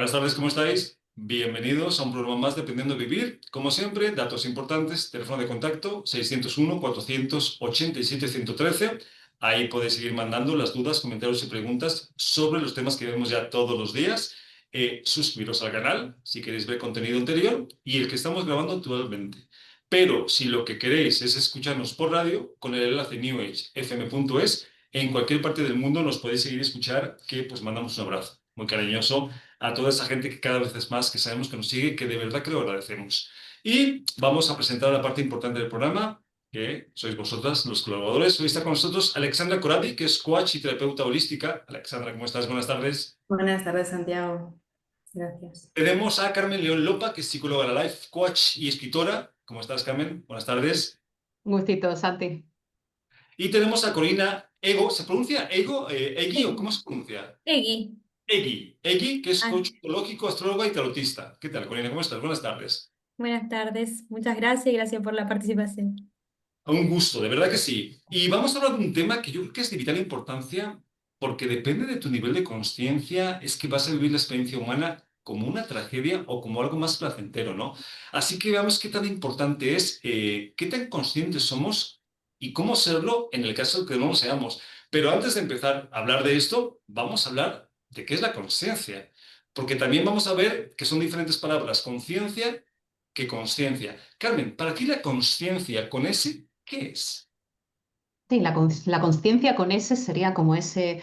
Buenas tardes, ¿cómo estáis? Bienvenidos a un programa más de Aprendiendo a Vivir. Como siempre, datos importantes, teléfono de contacto 601-487-113. Ahí podéis seguir mandando las dudas, comentarios y preguntas sobre los temas que vemos ya todos los días. Suscribiros al canal si queréis ver contenido anterior y el que estamos grabando actualmente. Pero si lo que queréis es escucharnos por radio, con el enlace newagefm.es, en cualquier parte del mundo nos podéis seguir escuchar, que pues mandamos un abrazo muy cariñoso a toda esa gente que cada vez es más, que sabemos que nos sigue, que de verdad que lo agradecemos. Y vamos a presentar la parte importante del programa, que sois vosotras, los colaboradores. Hoy está con nosotros Alexandra Coradi, que es coach y terapeuta holística. Alexandra, ¿cómo estás? Buenas tardes. Buenas tardes, Santiago. Gracias. Tenemos a Carmen León Lopa, que es psicóloga de la Life, coach y escritora. ¿Cómo estás, Carmen? Buenas tardes. Un gustito, Santi. Y tenemos a Corina Ego. ¿Se pronuncia Ego? ¿Egui o Egui. cómo se pronuncia? Egui. Egui, que es Ah, coach psicológico, astróloga y tarotista. ¿Qué tal, Corina? ¿Cómo estás? Buenas tardes. buenas tardes, muchas gracias y gracias por la participación. Un gusto, de verdad que sí. Y vamos a hablar de un tema que yo creo que es de vital importancia porque depende de tu nivel de conciencia, es que vas a vivir la experiencia humana como una tragedia o como algo más placentero, ¿no? Así que veamos qué tan importante es, qué tan conscientes somos y cómo serlo en el caso de que no lo seamos. Pero antes de empezar a hablar de esto, vamos a hablar de qué es la conciencia. Porque también vamos a ver que son diferentes palabras, conciencia que conciencia. Carmen, para ti la conciencia con ese, ¿qué es? Sí, la consciencia con ese sería como ese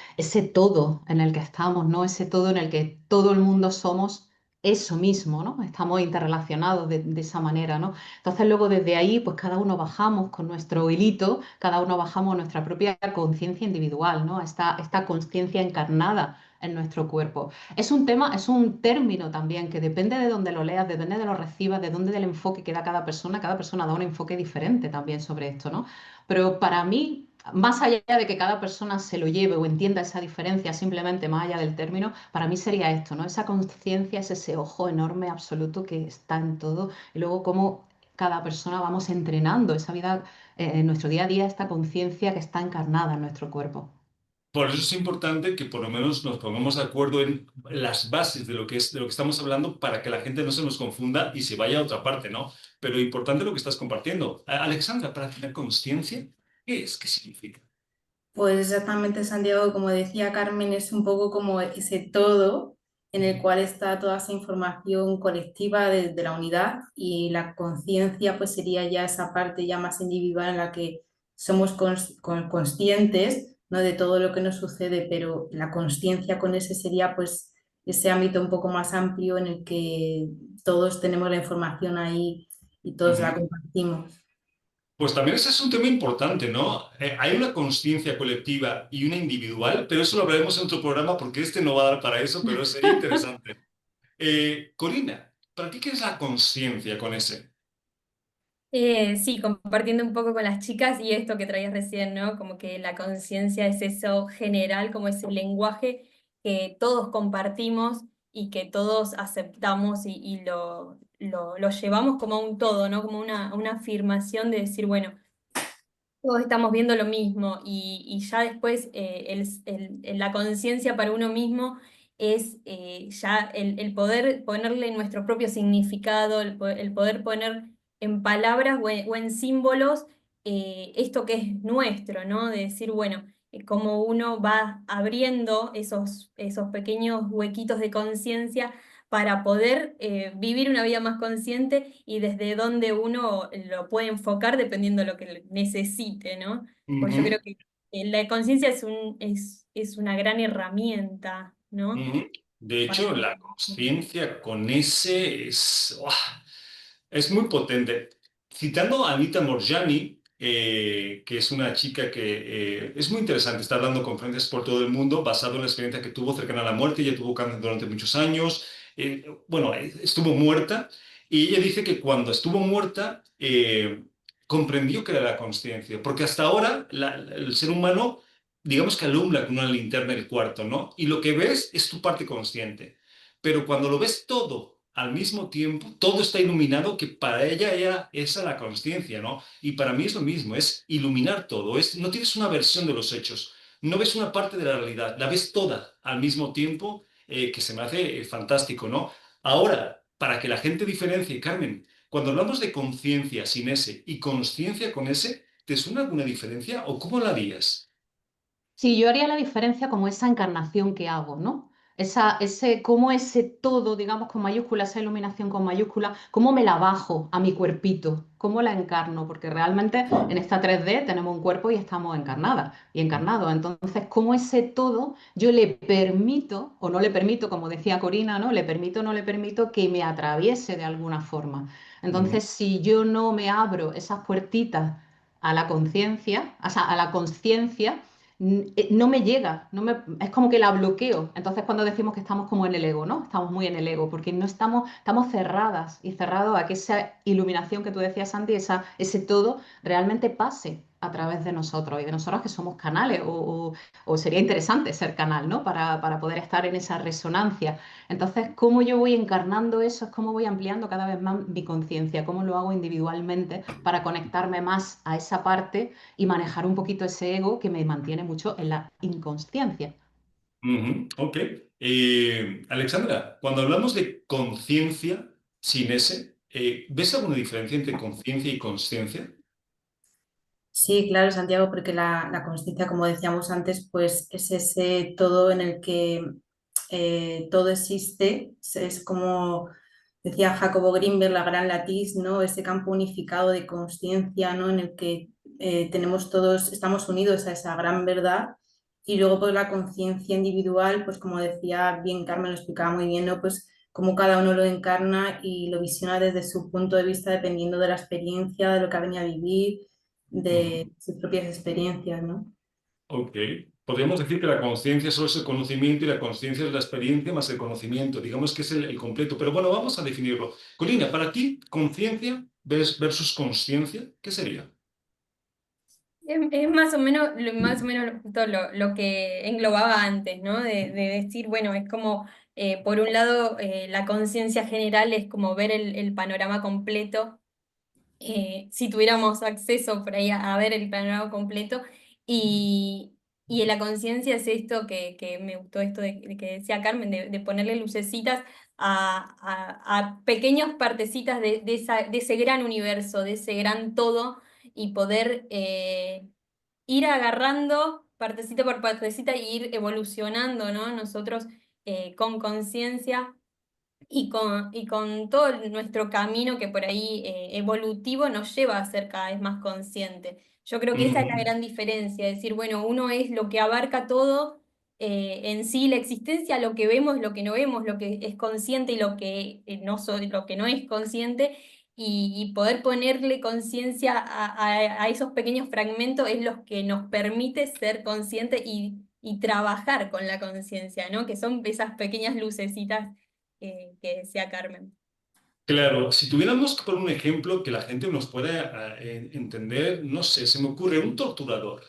todo en el que estamos, ¿no? Ese todo en el que todo el mundo somos eso mismo, ¿no? Estamos interrelacionados de esa manera, ¿no? Entonces luego desde ahí, pues cada uno bajamos con nuestro hilito, cada uno bajamos nuestra propia conciencia individual, ¿no? Esta conciencia encarnada en nuestro cuerpo. Es un tema, es un término también que depende de dónde lo leas, depende de lo recibas, de dónde del enfoque que da cada persona da un enfoque diferente también sobre esto, ¿no? Pero para mí, más allá de que cada persona se lo lleve o entienda esa diferencia, simplemente más allá del término, para mí sería esto, ¿no? Esa conciencia es ese ojo enorme, absoluto, que está en todo. Y luego cómo cada persona vamos entrenando esa vida, en nuestro día a día, esta conciencia que está encarnada en nuestro cuerpo. Por eso es importante que por lo menos nos pongamos de acuerdo en las bases de lo que es, de lo que estamos hablando para que la gente no se nos confunda y se vaya a otra parte, ¿no? Pero importante lo que estás compartiendo. Alexandra, para tener conciencia, ¿qué es? ¿Qué significa? Pues exactamente, Santiago, como decía Carmen, es un poco como ese todo en el cual está toda esa información colectiva de la unidad y la conciencia pues sería ya esa parte ya más individual en la que somos conscientes, ¿no? De todo lo que nos sucede, pero la conciencia con ese sería pues ese ámbito un poco más amplio en el que todos tenemos la información ahí y todos la Ujú. compartimos. Pues también ese es un tema importante, ¿no? Hay una conciencia colectiva y una individual, pero eso lo hablaremos en otro programa porque este no va a dar para eso, pero sería interesante. Corina, ¿para ti qué es la conciencia con ese? Sí, compartiendo un poco con las chicas y esto que traías recién, ¿no? Como que la conciencia es eso general, como ese lenguaje que todos compartimos y que todos aceptamos y lo llevamos como un todo, ¿no? Como una afirmación de decir, bueno, todos estamos viendo lo mismo y ya después la conciencia para uno mismo es ya el poder ponerle nuestro propio significado, el poder poner en palabras o en símbolos esto que es nuestro, ¿no? De decir, bueno, cómo uno va abriendo esos pequeños huequitos de conciencia para poder vivir una vida más consciente y desde donde uno lo puede enfocar dependiendo de lo que necesite, ¿no? Pues yo Ujú, creo que la conciencia es una gran herramienta, ¿no? ujú. De Para hecho, poder... la conciencia con ese es muy potente. Citando a Anita Morjani, que es una chica que es muy interesante, está dando conferencias por todo el mundo basado en la experiencia que tuvo cercana a la muerte. Ella tuvo cáncer durante muchos años. Bueno, estuvo muerta y ella dice que cuando estuvo muerta comprendió que era la conciencia, porque hasta ahora el ser humano, digamos que alumbra con una linterna el cuarto, ¿no? Y lo que ves es tu parte consciente. Pero cuando lo ves todo al mismo tiempo, todo está iluminado, que para ella era esa la conciencia, ¿no? Y para mí es lo mismo, es iluminar todo, no tienes una versión de los hechos, no ves una parte de la realidad, la ves toda al mismo tiempo que se me hace fantástico, ¿no? Ahora, para que la gente diferencie, Carmen, cuando hablamos de conciencia sin S y consciencia con S, ¿te suena alguna diferencia o cómo la harías? Sí, yo haría la diferencia como esa encarnación que hago, ¿no? Cómo ese todo, digamos, con mayúscula, esa iluminación con mayúscula, cómo me la bajo a mi cuerpito, cómo la encarno, porque realmente en esta 3D tenemos un cuerpo y estamos encarnadas y encarnados. Entonces, cómo ese todo yo le permito, o no le permito, como decía Corina, ¿no? Le permito o no le permito que me atraviese de alguna forma. Ujú, Entonces, si yo no me abro esas puertitas a la conciencia, o sea, a la conciencia, no me llega, es como que la bloqueo. Entonces cuando decimos que estamos como en el ego, ¿no? Estamos muy en el ego, porque no estamos cerradas y cerrados a que esa iluminación que tú decías, Sandy, ese todo realmente pase a través de nosotros y de nosotros que somos canales, o sería interesante ser canal, ¿no? Para poder estar en esa resonancia. Entonces, cómo yo voy encarnando eso, es cómo voy ampliando cada vez más mi conciencia, cómo lo hago individualmente para conectarme más a esa parte y manejar un poquito ese ego que me mantiene mucho en la inconsciencia. ujú, ok. Alexandra, cuando hablamos de conciencia sin S, ¿ves alguna diferencia entre conciencia y consciencia? Sí, claro, Santiago, porque la consciencia, como decíamos antes, pues es ese todo en el que todo existe, es como decía Jacobo Grinberg, la gran latiz, ¿no? Ese campo unificado de consciencia, ¿no? En el que tenemos todos, estamos unidos a esa gran verdad. Y luego, pues la conciencia individual, pues como decía bien Carmen, lo explicaba muy bien, ¿no? Pues cómo cada uno lo encarna y lo visiona desde su punto de vista, dependiendo de la experiencia, de lo que ha venido a vivir, de Ujú, sus propias experiencias, ¿no? ok. Podríamos decir que la conciencia solo es el conocimiento y la consciencia es la experiencia más el conocimiento. Digamos que es el completo. Pero bueno, vamos a definirlo. Corina, para ti, conciencia versus consciencia, ¿qué sería? Es más o menos justo lo que englobaba antes, ¿no? De decir, bueno, es como, por un lado, la conciencia general es como ver el panorama completo, si tuviéramos acceso por ahí a ver el panorama completo. Y, y en la conciencia es esto que me gustó, esto de que decía Carmen, de ponerle lucecitas a pequeñas partecitas de ese gran universo, de ese gran todo, y poder ir agarrando partecita por partecita e ir evolucionando, ¿no? Nosotros con conciencia y con todo nuestro camino que por ahí evolutivo nos lleva a ser cada vez más consciente. Yo creo que esa es la Ujú, gran diferencia, es decir, bueno, uno es lo que abarca todo en sí, la existencia, lo que vemos, lo que no vemos, lo que es consciente y lo que lo que no es consciente, y poder ponerle conciencia a esos pequeños fragmentos es lo que nos permite ser conscientes y trabajar con la conciencia, ¿no? Que son esas pequeñas lucecitas que decía Carmen. claro, si tuviéramos que poner un ejemplo que la gente nos pueda entender, no sé, se me ocurre un torturador,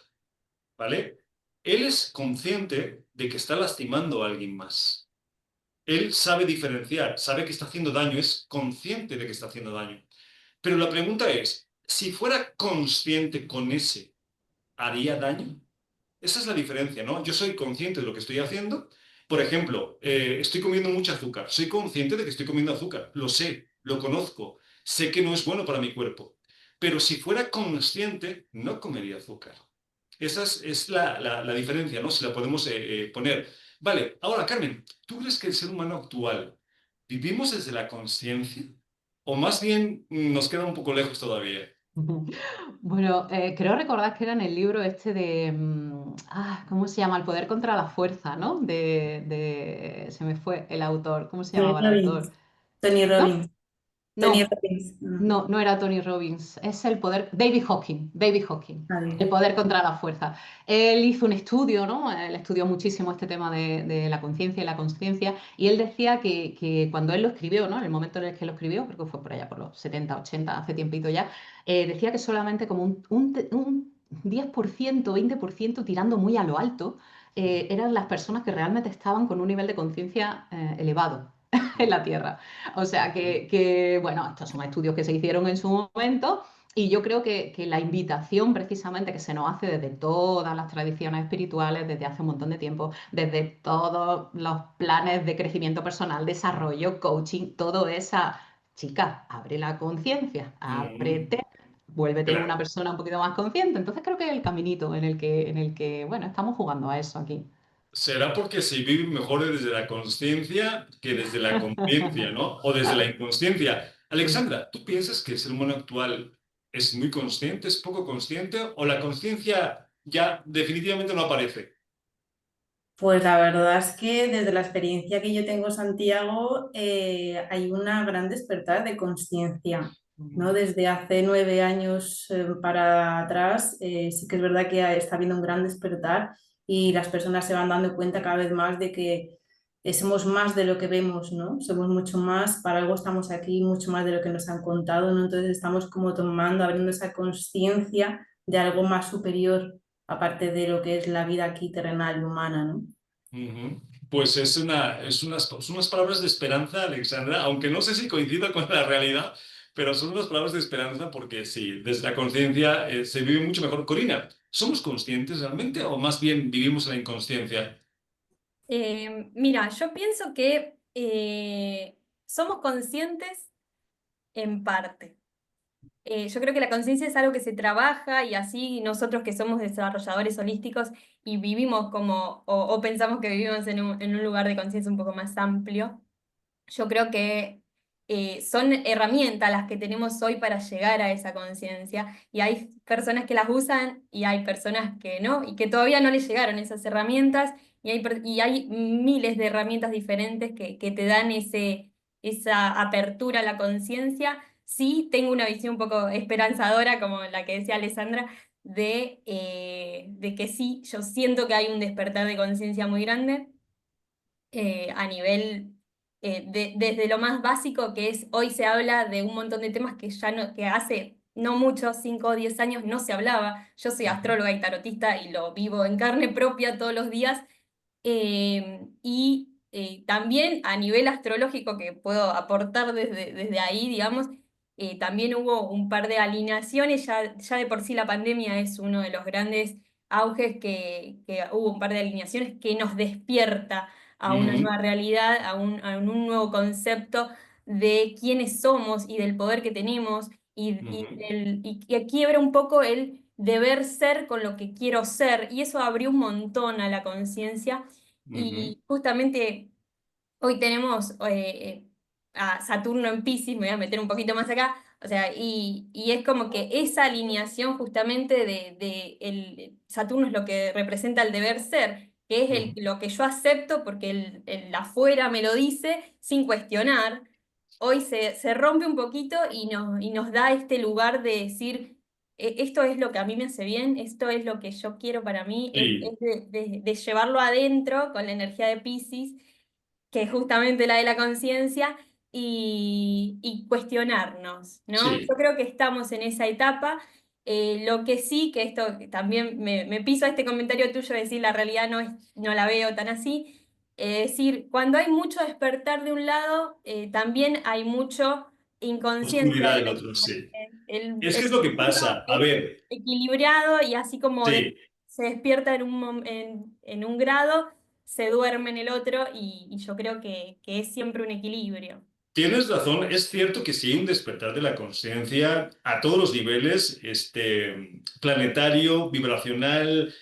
¿vale? Él es consciente de que está lastimando a alguien más. Él sabe diferenciar, sabe que está haciendo daño, es consciente de que está haciendo daño. Pero la pregunta es, si fuera consciente con ese, ¿haría daño? Esa es la diferencia, ¿no? Yo soy consciente de lo que estoy haciendo. Por ejemplo, estoy comiendo mucho azúcar. Soy consciente de que estoy comiendo azúcar. Lo sé, lo conozco. Sé que no es bueno para mi cuerpo. Pero si fuera consciente, no comería azúcar. Esa es la diferencia, ¿no? Si la podemos poner. Vale, ahora, Carmen, ¿tú crees que el ser humano actual vivimos desde la conciencia? ¿O más bien nos queda un poco lejos todavía? Bueno, creo recordar que era en el libro este de, ¿cómo se llama? El poder contra la fuerza, ¿no? Se me fue el autor, ¿cómo se Tony llamaba el autor? Robbins. Tony ¿No? Robbins. Tony No, Robbins. no era Tony Robbins, es el poder, David Hawking, el Vale. poder contra la fuerza. Él hizo un estudio, ¿no? Él estudió muchísimo este tema de la conciencia y la consciencia, y él decía que cuando él lo escribió, ¿no? En el momento en el que lo escribió, creo que fue por allá por los 70, 80, hace tiempito ya, decía que solamente como un 10%, 20% tirando muy a lo alto, eran las personas que realmente estaban con un nivel de conciencia elevado en la Tierra. O sea bueno, estos son estudios que se hicieron en su momento Y yo creo que la invitación precisamente que se nos hace desde todas las tradiciones espirituales, desde hace un montón de tiempo, desde todos los planes de crecimiento personal, desarrollo, coaching, todo esa, chica, abre la conciencia, ábrete, vuélvete una Claro. persona un poquito más consciente. Entonces creo que es el caminito en el que, bueno, estamos jugando a eso aquí. Será porque se vive mejor desde la consciencia que desde la conciencia, ¿no? O desde la inconsciencia. Sí. Alexandra, ¿tú piensas que el ser humano actual es muy consciente, es poco consciente, o la conciencia ya definitivamente no aparece? Pues la verdad es que desde la experiencia que yo tengo, Santiago, hay una gran despertar de conciencia, ¿no? Ujú. Desde hace 9 años para atrás, sí que es verdad que está habiendo un gran despertar y las personas se van dando cuenta cada vez más de que somos más de lo que vemos, ¿no? Somos mucho más, para algo estamos aquí, mucho más de lo que nos han contado, ¿no? Entonces estamos como tomando, abriendo esa conciencia de algo más superior aparte de lo que es la vida aquí terrenal y humana, ¿no? Ujú. Pues son unas palabras de esperanza, Alexandra, aunque no sé si coincida con la realidad, pero son unas palabras de esperanza porque sí, desde la conciencia se vive mucho mejor. Corina, ¿somos conscientes realmente o más bien vivimos en la inconsciencia? Mira, yo pienso que somos conscientes en parte. Yo creo que la conciencia es algo que se trabaja y así nosotros que somos desarrolladores holísticos y vivimos como, o pensamos que vivimos en un lugar de conciencia un poco más amplio, yo creo que son herramientas las que tenemos hoy para llegar a esa conciencia y hay personas que las usan y hay personas que no y que todavía no les llegaron esas herramientas y hay miles de herramientas diferentes que te dan esa apertura a la conciencia. Sí, tengo una visión un poco esperanzadora, como la que decía Alessandra, de que sí, yo siento que hay un despertar de conciencia muy grande a nivel, desde lo más básico que es, hoy se habla de un montón de temas que ya no, que hace no mucho, 5 o 10 años, no se hablaba. Yo soy Ujú, astróloga y tarotista y lo vivo en carne propia todos los días. También a nivel astrológico que puedo aportar desde ahí, digamos, también hubo un par de alineaciones, ya de por sí la pandemia es uno de los grandes auges que hubo un par de alineaciones que nos despierta a una ujú, nueva realidad, a un nuevo concepto de quiénes somos y del poder que tenemos ujú, y que quiebra un poco el deber ser con lo que quiero ser y eso abrió un montón a la conciencia ujú, y justamente hoy tenemos a Saturno en Piscis, me voy a meter un poquito más acá, o sea, y es como que esa alineación justamente Saturno es lo que representa el deber ser, que es ujú. lo que yo acepto porque el afuera me lo dice sin cuestionar. Hoy se rompe un poquito y nos da este lugar de decir, esto es lo que a mí me hace bien, esto es lo que yo quiero para mí, Sí, es de llevarlo adentro con la energía de Piscis que es justamente la de la conciencia, y cuestionarnos, ¿no? Yo sí. creo que estamos en esa etapa. Lo que sí, que esto también me piso a este comentario tuyo de decir la realidad no la veo tan así. Es decir, cuando hay mucho despertar de un lado, también hay mucho inconsciencia Oscuridad del del otro. otro, sí. Es El que es lo que cerebro pasa. A es ver, equilibrado y así como sí. se despierta en un grado se duerme en el otro y yo creo que es siempre un equilibrio. Tienes razón, es cierto que sí hay un despertar de la conciencia a todos los niveles, planetario, vibracional,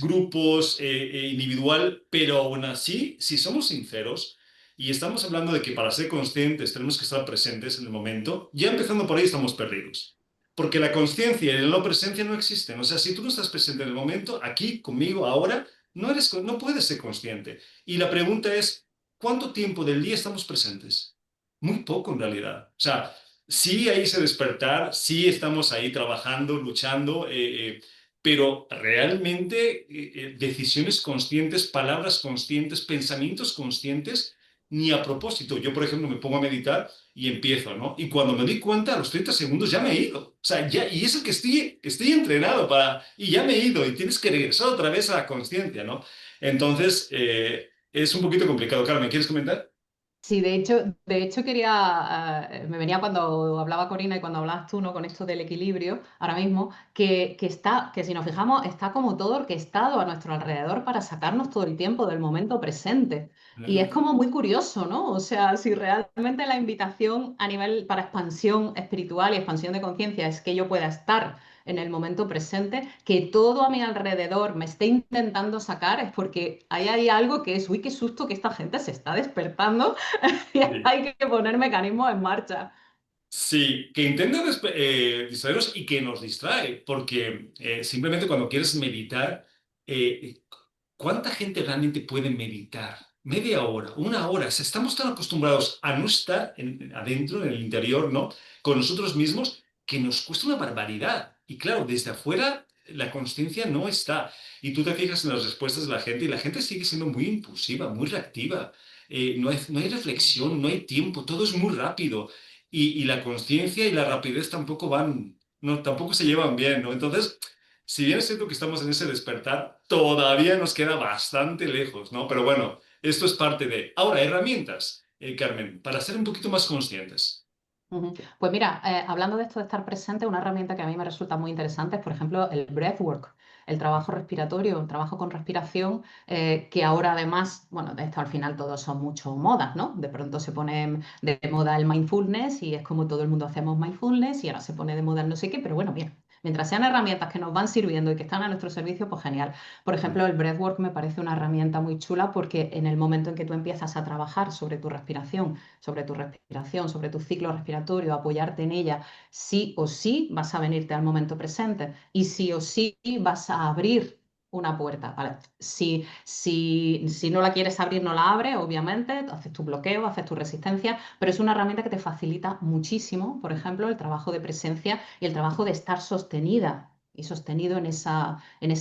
grupos, individual, pero aún así, si somos sinceros y estamos hablando de que para ser conscientes tenemos que estar presentes en el momento, ya empezando por ahí estamos perdidos. Porque la conciencia y la no presencia no existen. O sea, si tú no estás presente en el momento, aquí, conmigo, ahora, no puedes ser consciente. Y la pregunta es, ¿cuánto tiempo del día estamos presentes? Muy poco en realidad. O sea, sí hay ese despertar, sí estamos ahí trabajando, luchando, pero realmente decisiones conscientes, palabras conscientes, pensamientos conscientes, ni a propósito. Yo, por ejemplo, me pongo a meditar y empiezo, ¿no? Y cuando me doy cuenta, a los 30 segundos ya me he ido. O sea, ya, y eso que estoy entrenado para, y ya me he ido, y tienes que regresar otra vez a la consciencia, ¿no? Entonces, es un poquito complicado. Carmen, ¿quieres comentar? Sí, de hecho me venía cuando hablaba Corina y cuando hablabas tú, ¿no? Con esto del equilibrio, ahora mismo, que si nos fijamos, está como todo orquestado a nuestro alrededor para sacarnos todo el tiempo del momento presente. Y es como muy curioso, ¿no? O sea, si realmente la invitación a nivel para expansión espiritual y expansión de conciencia es que yo pueda estar en el momento presente, que todo a mi alrededor me esté intentando sacar, es porque ahí hay algo que es, uy, qué susto que esta gente se está despertando y Sí. hay que poner mecanismos en marcha. Sí, que intenta distraernos y que nos distrae, porque simplemente cuando quieres meditar, eh, ¿cuánta gente realmente puede meditar? Media hora, una hora. O sea, estamos tan acostumbrados a no estar adentro, en el interior, ¿no? Con nosotros mismos, que nos cuesta una barbaridad. Y claro, desde afuera la conciencia no está. Y tú te fijas en las respuestas de la gente y la gente sigue siendo muy impulsiva, muy reactiva. No hay reflexión, no hay tiempo, todo es muy rápido. Y la conciencia y la rapidez tampoco van, no, tampoco se llevan bien, ¿no? Entonces, si bien es cierto que estamos en ese despertar, todavía nos queda bastante lejos, ¿no? Pero bueno, esto es parte de... Ahora, herramientas, Carmen, para ser un poquito más conscientes. Ujú. Pues mira, hablando de esto de estar presente, una herramienta que a mí me resulta muy interesante es, por ejemplo, el breathwork, el trabajo respiratorio, el trabajo con respiración, que ahora además, bueno, de esto al final todos son mucho modas, ¿no? De pronto se pone de moda el mindfulness y es como todo el mundo hacemos mindfulness y ahora se pone de moda el no sé qué, pero bueno, bien, mientras sean herramientas que nos van sirviendo y que están a nuestro servicio, pues genial. Por ejemplo, el breathwork me parece una herramienta muy chula porque en el momento en que tú empiezas a trabajar sobre tu ciclo respiratorio, apoyarte en ella, sí o sí vas a venirte al momento presente y sí o sí vas a abrir una puerta, ¿vale? Si no la quieres abrir, no la abres, obviamente, haces tu bloqueo, haces tu resistencia, pero es una herramienta que te facilita muchísimo, por ejemplo, el trabajo de presencia y el trabajo de estar sostenida y sostenido en esa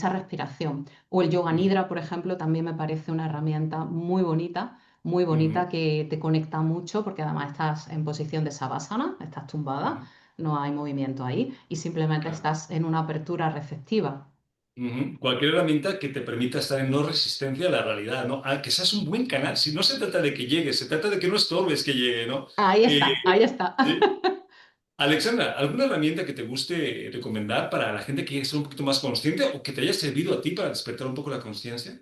respiración. O el yoga Ujú, nidra, por ejemplo, también me parece una herramienta muy bonita ujú, que te conecta mucho porque además estás en posición de savasana, estás tumbada, ujú, no hay movimiento ahí y simplemente claro. estás en una apertura receptiva. Ujú. Cualquier herramienta que te permita estar en no resistencia a la realidad, ¿no? A que seas un buen canal. Si no se trata de que llegue, se trata de que no estorbes que llegue, ¿no? Ahí Eh, está, ahí está. ¿Sí? Alexandra, ¿alguna herramienta que te guste recomendar para la gente que quiere ser un poquito más consciente o que te haya servido a ti para despertar un poco la conciencia?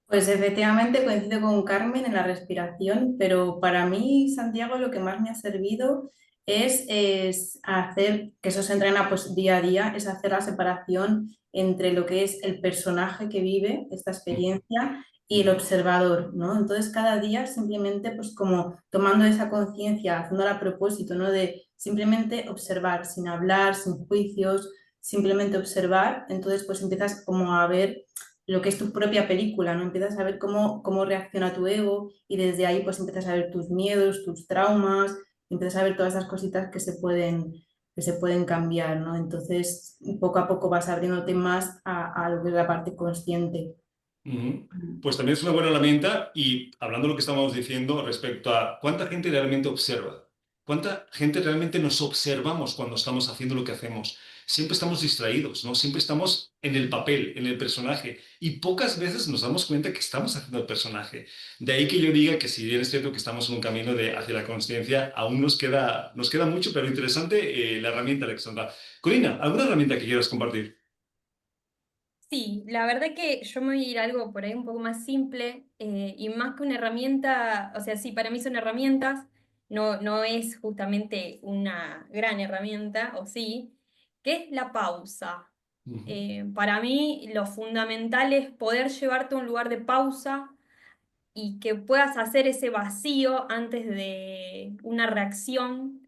Pues efectivamente coincido con Carmen en la respiración, pero para mí, Santiago, lo que más me ha servido es hacer, que eso se entrena pues día a día, es hacer la separación entre lo que es el personaje que vive esta Ujú, experiencia y el ujú, observador, ¿no? Entonces cada día simplemente pues como tomando esa conciencia, haciéndola a propósito, ¿no? De simplemente observar, sin hablar, sin juicios, simplemente observar, entonces pues empiezas como a ver lo que es tu propia película, ¿no? Empiezas a ver cómo reacciona tu ego y desde ahí pues empiezas a ver tus miedos, tus traumas, empiezas a ver todas esas cositas que se pueden cambiar, ¿no? Entonces, poco a poco vas abriéndote más a lo que es la parte consciente. ujú. Pues también es una buena herramienta y hablando de lo que estamos diciendo respecto a cuánta gente realmente observa, cuánta gente realmente nos observamos cuando estamos haciendo lo que hacemos. Siempre estamos distraídos, ¿no? Siempre estamos en el papel, en el personaje y pocas veces nos damos cuenta que estamos haciendo el personaje. De ahí que yo diga que si bien es cierto que estamos en un camino hacia la conciencia, aún nos queda mucho, pero interesante la herramienta, Alexandra. Corina, ¿alguna herramienta que quieras compartir? Sí, la verdad que yo me voy a ir a algo por ahí un poco más simple y más que una herramienta, o sea, sí, para mí son herramientas, no es justamente una gran herramienta, o sí, que es la pausa. Ujú, Para mí lo fundamental es poder llevarte a un lugar de pausa y que puedas hacer ese vacío antes de una reacción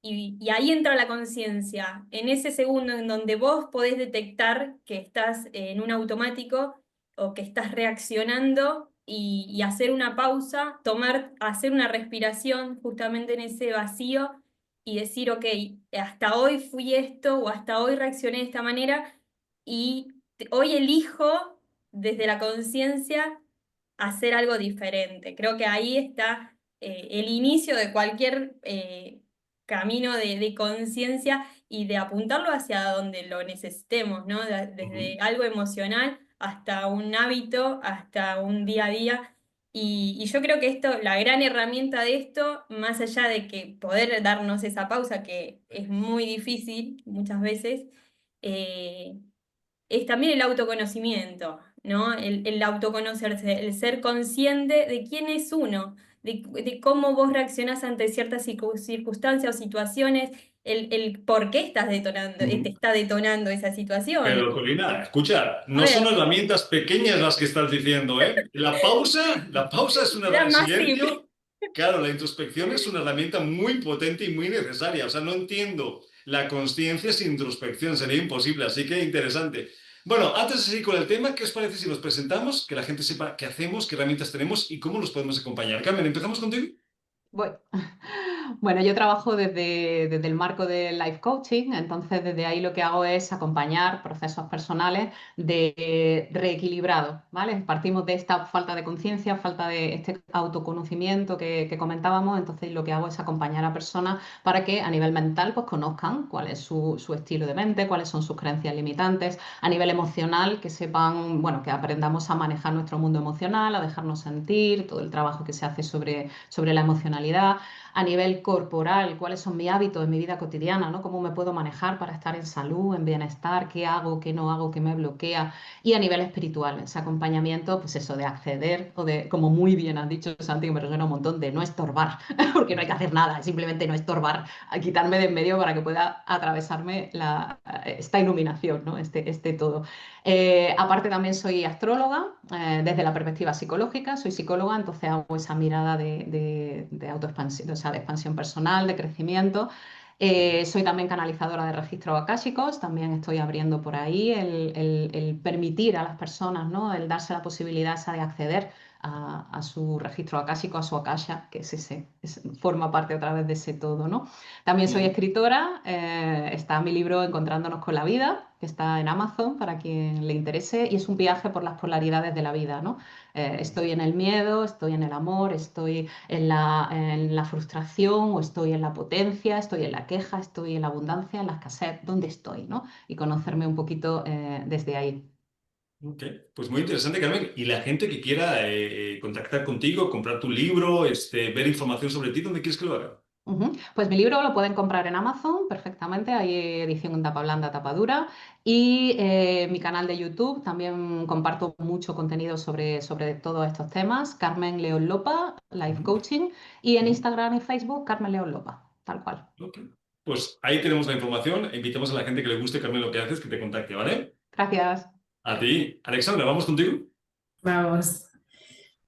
y ahí entra la conciencia, en ese segundo en donde vos podés detectar que estás en un automático o que estás reaccionando y hacer una pausa, hacer una respiración justamente en ese vacío y decir, ok, hasta hoy fui esto o hasta hoy reaccioné de esta manera y hoy elijo desde la conciencia hacer algo diferente. Creo que ahí está el inicio de cualquier camino de conciencia y de apuntarlo hacia donde lo necesitemos, ¿no? ujú, Desde algo emocional hasta un hábito, hasta un día a día. Y yo creo que esto, la gran herramienta de esto, más allá de que poder darnos esa pausa, que es muy difícil muchas veces, eh, es también el autoconocimiento, ¿no? El autoconocerse, el ser consciente de quién es uno, de cómo vos reaccionás ante ciertas circunstancias o situaciones, el por qué estás detonando, te Ujú. está detonando esa situación. Pero, Corina, escucha, A no son ver, herramientas pequeñas las que estás diciendo, ¿eh? La pausa es era una... masivo. Silencio. Claro, la introspección es una herramienta muy potente y muy necesaria. O sea, no entiendo la consciencia sin introspección, sería imposible, así que interesante. Bueno, antes de seguir con el tema, ¿qué os parece si nos presentamos? Que la gente sepa qué hacemos, qué herramientas tenemos y cómo los podemos acompañar. Carmen, ¿empezamos contigo? Voy. Bueno, yo trabajo desde el marco del life coaching, entonces desde ahí lo que hago es acompañar procesos personales de reequilibrado, ¿vale? Partimos de esta falta de conciencia, falta de este autoconocimiento que comentábamos, entonces lo que hago es acompañar a personas para que a nivel mental pues conozcan cuál es su estilo de mente, cuáles son sus creencias limitantes, a nivel emocional que sepan, bueno, que aprendamos a manejar nuestro mundo emocional, a dejarnos sentir, todo el trabajo que se hace sobre la emocionalidad a nivel corporal, cuáles son mis hábitos en mi vida cotidiana, ¿no? Cómo me puedo manejar para estar en salud, en bienestar, qué hago, qué no hago, qué me bloquea. Y a nivel espiritual, ese acompañamiento, pues eso de acceder o de, como muy bien has dicho, Santi, que me resuena un montón, de no estorbar, porque no hay que hacer nada, simplemente no estorbar, a quitarme de en medio para que pueda atravesarme esta iluminación, ¿no? Este todo. Aparte también soy astróloga desde la perspectiva psicológica, soy psicóloga, entonces hago esa mirada de autoexpansión, o sea, de expansión personal, de crecimiento. Soy también canalizadora de registros akáshicos, también estoy abriendo por ahí el permitir a las personas, ¿no? El darse la posibilidad esa de acceder a su registro akáshico, a su akasha, que es forma parte otra vez de ese todo, ¿no? También soy Ujú. escritora, está mi libro Encontrándonos con la vida, que está en Amazon para quien le interese, y es un viaje por las polaridades de la vida, ¿no? Estoy en el miedo, estoy en el amor, estoy en la frustración, o estoy en la potencia, estoy en la queja, estoy en la abundancia, en la escasez, ¿dónde estoy, ¿no? Y conocerme un poquito desde ahí. Ok, pues muy interesante, Carmen. Y la gente que quiera contactar contigo, comprar tu libro, ver información sobre ti, ¿dónde quieres que lo haga? Ujú. Pues mi libro lo pueden comprar en Amazon perfectamente, hay edición en tapa blanda, tapa dura. Y mi canal de YouTube también comparto mucho contenido sobre todos estos temas. Carmen León Lopa, Life Ujú, Coaching. Y en ujú. Instagram y Facebook, Carmen León Lopa, tal cual. Ok. Pues ahí tenemos la información. Invitamos a la gente que le guste, Carmen, lo que haces, que te contacte, ¿vale? Gracias. A ti, Alexandra, ¿vamos contigo? Vamos.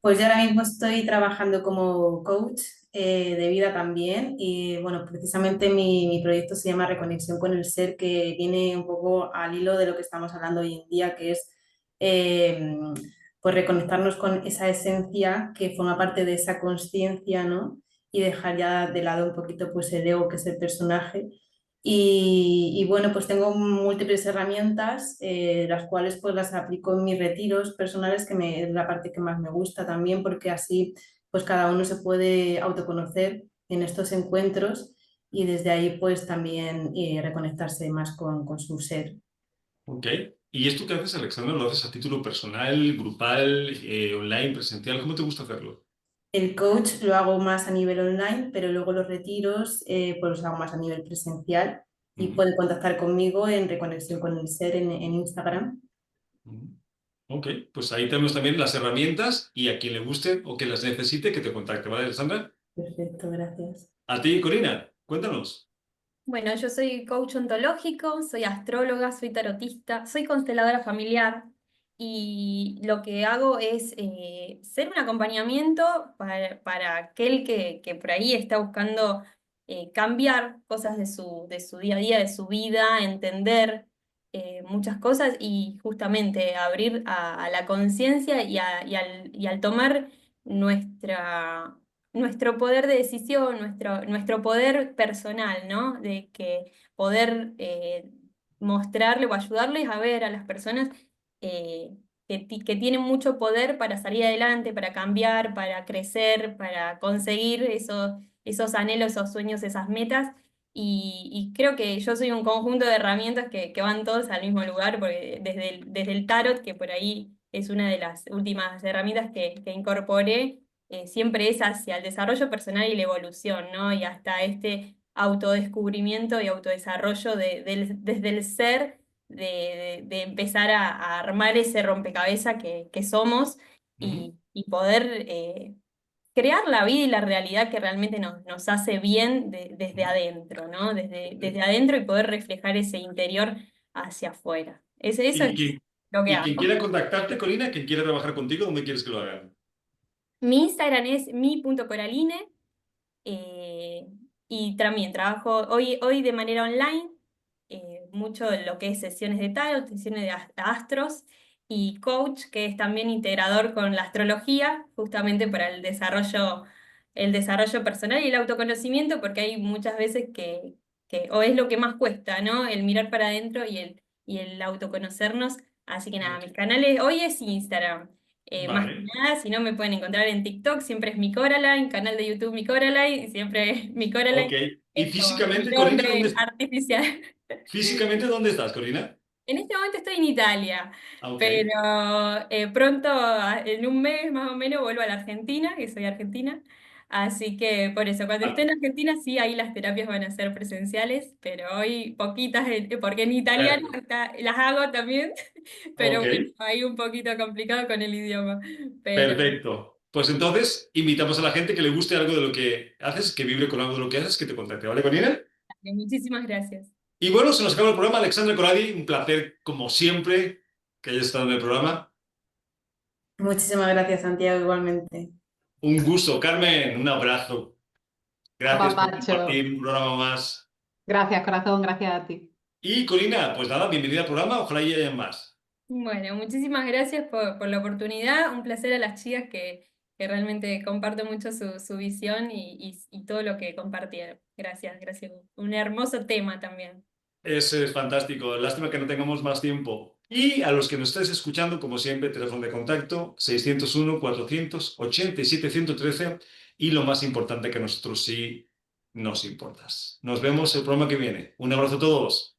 Pues yo ahora mismo estoy trabajando como coach de vida también y bueno, precisamente mi proyecto se llama Reconexión con el Ser, que viene un poco al hilo de lo que estamos hablando hoy en día, que es eh, pues reconectarnos con esa esencia que forma parte de esa conciencia, ¿no? Y dejar ya de lado un poquito pues el ego, que es el personaje. Y bueno, pues tengo múltiples herramientas, las cuales pues las aplico en mis retiros personales, es la parte que más me gusta también, porque así pues cada uno se puede autoconocer en estos encuentros y desde ahí pues también reconectarse más con su ser. Ok. ¿Y esto que haces, Alexandra, lo haces a título personal, grupal, online, presencial? ¿Cómo te gusta hacerlo? El coach lo hago más a nivel online, pero luego los retiros pues los hago más a nivel presencial y Ujú, pueden contactar conmigo en Reconexión con el Ser en Instagram. ujú. Ok, pues ahí tenemos también las herramientas y a quien le guste o que las necesite, que te contacte, ¿vale, Alexandra? Perfecto, gracias. A ti, Corina, cuéntanos. Bueno, yo soy coach ontológico, soy astróloga, soy tarotista, soy consteladora familiar y lo que hago es ser un acompañamiento para aquel que por ahí está buscando cambiar cosas de su día a día, de su vida, entender muchas cosas y justamente abrir a la conciencia y al tomar nuestra nuestro poder de decisión, nuestro poder personal, ¿no? De que poder mostrarle o ayudarles a ver a las personas que tienen mucho poder para salir adelante, para cambiar, para crecer, para conseguir esos anhelos, esos sueños, esas metas. Y creo que yo soy un conjunto de herramientas que van todos al mismo lugar, porque desde el tarot, que por ahí es una de las últimas herramientas que incorporé, siempre es hacia el desarrollo personal y la evolución, ¿no? Y hasta este autodescubrimiento y autodesarrollo desde el ser, de empezar a armar ese rompecabezas que somos Ujú, y poder crear la vida y la realidad que realmente nos hace bien desde ujú. adentro, ¿no? Ok. Desde adentro y poder reflejar ese interior hacia afuera. Eso Y es quien, lo que y quien hago. quiera contactarte, Corina, quien quiera trabajar contigo, ¿dónde quieres que lo hagan? Mi Instagram es mi.coraline. Eh, y también trabajo hoy de manera online, mucho de lo que es sesiones de tarot, sesiones de astros y coach, que es también integrador con la astrología, justamente para el desarrollo personal y el autoconocimiento, porque hay muchas veces o es lo que más cuesta, ¿no? El mirar para adentro y el autoconocernos. Así que nada, Ok. mis canales hoy es Instagram. Más que Vale, nada, si no me pueden encontrar en TikTok, siempre es mi Coraline, canal de YouTube mi Coraline, y siempre es mi ok. Coraline, Y es como mi físicamente, Corina, nombre artificial. físicamente, ¿dónde estás, Corina? En este momento estoy en Italia, Ah, ok. pero pronto, en un mes más o menos, vuelvo a la Argentina, que soy argentina. Así que por eso, cuando esté Ah, en Argentina, sí, ahí las terapias van a ser presenciales, pero hoy poquitas, porque en italiano per- las hago también, ok, pero bueno, ahí un poquito complicado con el idioma. Pero perfecto. Pues entonces, invitamos a la gente que le guste algo de lo que haces, que vibre con algo de lo que haces, que te contacte, ¿vale, Corina? muchísimas gracias. Y bueno, se nos acaba el programa. Alexandra Coradi, un placer, como siempre, que hayas estado en el programa. Muchísimas gracias, Santiago, igualmente. Un gusto, Carmen, un abrazo. Gracias por Apapacho. compartir un programa más. Gracias, corazón, gracias a ti. Y Corina, pues nada, bienvenida al programa, ojalá y haya más. Bueno, muchísimas gracias por la oportunidad. Un placer a las chicas que realmente comparto mucho su visión y todo lo que compartieron. Gracias, gracias. Un hermoso tema también. Es fantástico, lástima que no tengamos más tiempo. Y a los que nos estáis escuchando, como siempre, teléfono de contacto 601-487-113 y lo más importante que a nosotros sí nos importas. Nos vemos el programa que viene. Un abrazo a todos.